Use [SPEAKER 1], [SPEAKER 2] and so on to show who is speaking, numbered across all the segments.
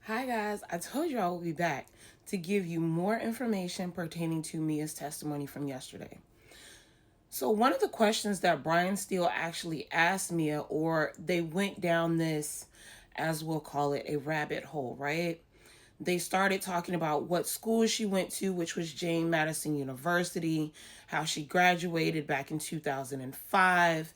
[SPEAKER 1] Hi guys, I told you I would be back to give you more information pertaining to Mia's testimony from yesterday. So, one of the questions that Brian Steele actually asked Mia, or they went down this, as we'll call it, a rabbit hole, right? They started talking about what school she went to, which was Jane Madison University, how she graduated back in 2005.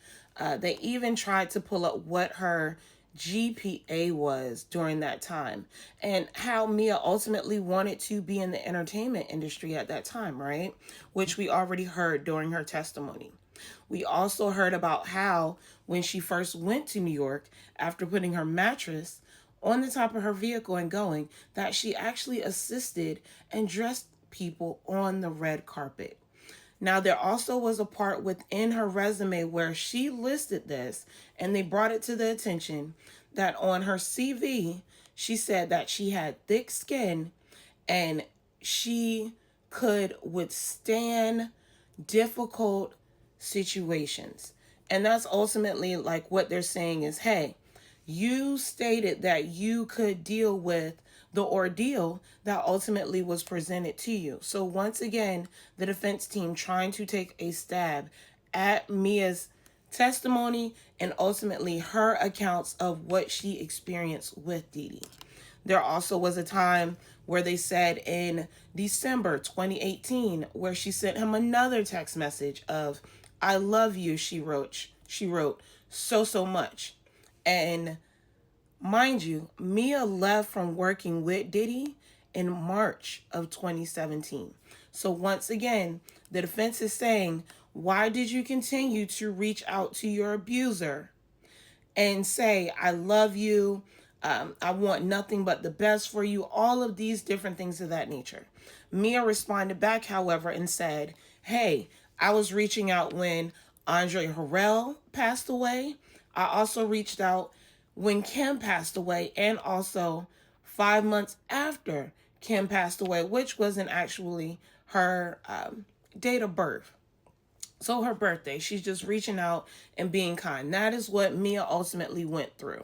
[SPEAKER 1] They even tried to pull up what her GPA was during that time and how Mia ultimately wanted to be in the entertainment industry at that time, right? Which we already heard during her testimony. We also heard about how when she first went to New York after putting her mattress on the top of her vehicle and going, that she actually assisted and dressed people on the red carpet. Now, there also was a part within her resume where she listed this, and they brought it to the attention that on her CV, she said that she had thick skin and she could withstand difficult situations. And that's ultimately like what they're saying is, hey, you stated that you could deal with the ordeal that ultimately was presented to you. So, once again, the defense team trying to take a stab at Mia's testimony and ultimately her accounts of what she experienced with Diddy. There also was a time where they said in December 2018 where she sent him another text message of I love you, she wrote so much. And mind you, Mia left from working with Diddy in March of 2017. So once again, the defense is saying, why did you continue to reach out to your abuser and say, I love you, I want nothing but the best for you, all of these different things of that nature? Mia responded back, however, and said, hey, I was reaching out when Andre Harrell passed away. I also reached out when Kim passed away, and also 5 months after Kim passed away, which wasn't actually her date of birth. So her birthday, she's just reaching out and being kind. That is what Mia ultimately went through.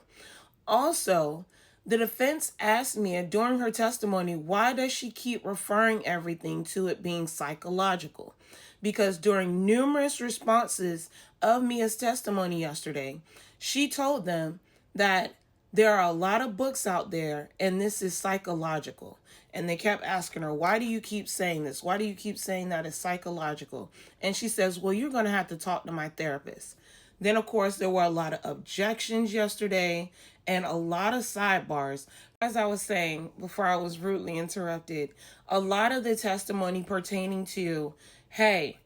[SPEAKER 1] Also, the defense asked Mia during her testimony, why does she keep referring everything to it being psychological? Because during numerous responses of Mia's testimony yesterday, she told them that there are a lot of books out there and this is psychological. And they kept asking her, why do you keep saying this? Why do you keep saying that it's psychological? And she says, well, you're going to have to talk to my therapist. Then, of course, there were a lot of objections yesterday and a lot of sidebars. As I was saying before I was rudely interrupted, a lot of the testimony pertaining to, hey,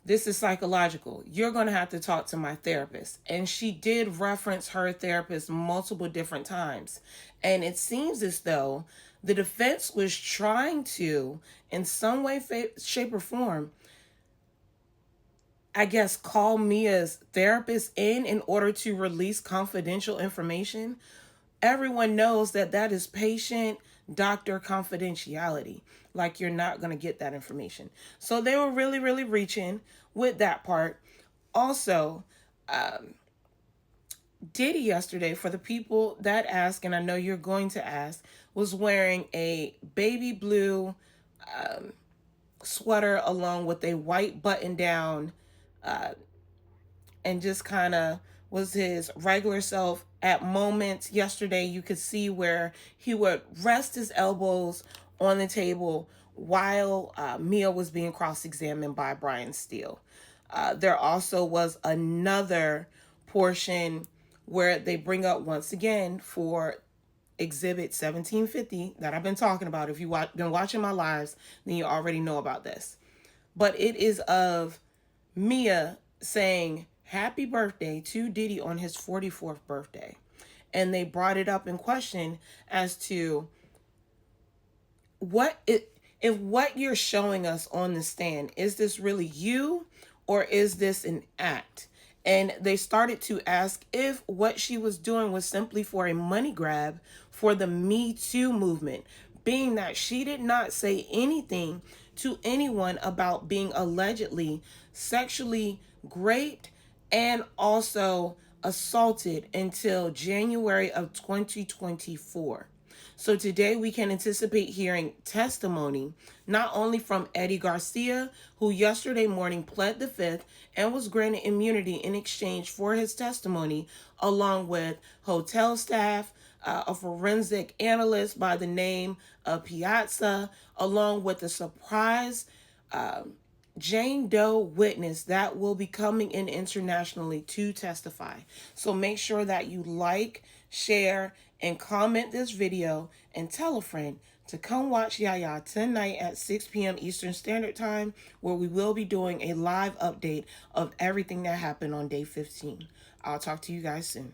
[SPEAKER 1] this is psychological. You're going to have to talk to my therapist. And she did reference her therapist multiple different times. And it seems as though the defense was trying to, in some way, shape, or form, I guess, call Mia's therapist in order to release confidential information. Everyone knows that that is patient doctor confidentiality. Like, you're not going to get that information. So they were really reaching with that part. Also, Diddy yesterday, for the people that ask, and I know you're going to ask, was wearing a baby blue sweater along with a white button down and just kind of was his regular self. At moments yesterday, you could see where he would rest his elbows on the table while Mia was being cross-examined by Brian Steele. There also was another portion where they bring up once again for Exhibit 1750 that I've been talking about. If you've been watching my lives, then you already know about this. But it is of Mia saying happy birthday to Diddy on his 44th birthday. And they brought it up in question as to if what you're showing us on the stand, is this really you or is this an act? And they started to ask if what she was doing was simply for a money grab for the Me Too movement, being that she did not say anything to anyone about being allegedly sexually raped and also assaulted until January of 2024. So today we can anticipate hearing testimony not only from Eddie Garcia, who yesterday morning pled the fifth and was granted immunity in exchange for his testimony, along with hotel staff, a forensic analyst by the name of Piazza, along with a surprise Jane Doe witness that will be coming in internationally to testify. So make sure that you like, share, and comment this video and tell a friend to come watch Yaya tonight at 6 p.m. Eastern Standard Time, where we will be doing a live update of everything that happened on day 15. I'll talk to you guys soon.